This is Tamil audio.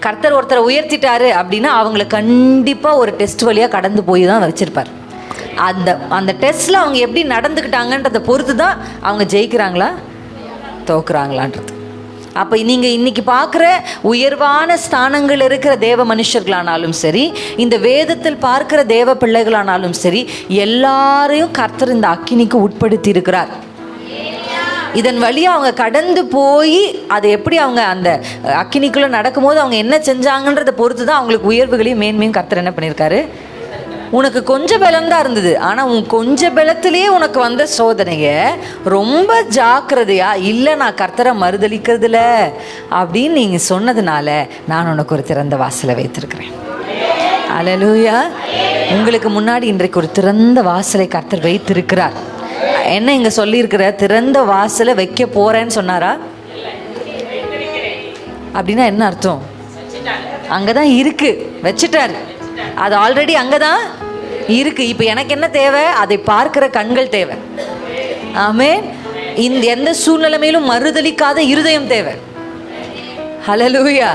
கர்த்தர் ஒருத்தரை உயர்த்திட்டாரு அப்படின்னா அவங்கள கண்டிப்பாக ஒரு டெஸ்ட் வழியாக கடந்து போய் தான் வச்சுருப்பார். அந்த டெஸ்ட்டில் அவங்க எப்படி நடந்துக்கிட்டாங்கன்றதை பொறுத்து தான் அவங்க ஜெயிக்கிறாங்களா தோக்குறாங்களான்றது. அப்போ நீங்கள் இன்றைக்கி பார்க்குற உயர்வான ஸ்தானங்கள் இருக்கிற தேவ மனுஷர்களானாலும் சரி, இந்த வேதத்தில் பார்க்குற தேவ பிள்ளைகளானாலும் சரி, எல்லாரையும் கர்த்தர் இந்த அக்கினிக்கு உட்படுத்தி இருக்கிறார். இதன் வழியாக அவங்க கடந்து போய் அதை எப்படி அவங்க அந்த அக்கினிக்குள்ளே நடக்கும்போது அவங்க என்ன செஞ்சாங்கன்றதை பொறுத்து தான் அவங்களுக்கு உயர்வுகளையும் மேன்மையும் கர்த்தர் என்ன பண்ணியிருக்காரு. உனக்கு கொஞ்சம் பலம் தான் இருந்தது, ஆனால் உன் கொஞ்சம் பலத்திலேயே உனக்கு வந்த சோதனையை ரொம்ப ஜாக்கிரதையா, இல்லை நான் கர்த்தரை மறுதளிக்கிறதுல அப்படின்னு நீங்கள் சொன்னதுனால நான் உனக்கு ஒரு திறந்த வாசலை வைத்திருக்கிறேன். அல்லேலூயா. உங்களுக்கு முன்னாடி இன்றைக்கு ஒரு திறந்த வாசலை கர்த்தர் வைத்திருக்கிறார். என்ன இங்கே சொல்லியிருக்கிற? திறந்த வாசலை வைக்க போகிறேன்னு சொன்னாரா? அப்படின்னா என்ன அர்த்தம்? அங்கே தான் இருக்குது, வச்சுட்டார். அது ஆல்ரெடி அங்கே தான் இருக்குது. இப்போ எனக்கு என்ன தேவை? அதை பார்க்கிற கண்கள் தேவை. ஆமென். இந்த எந்த சூழ்நிலைமையிலும் மறுதலிக்காத இருதயம் தேவை. ஹல்லேலூயா.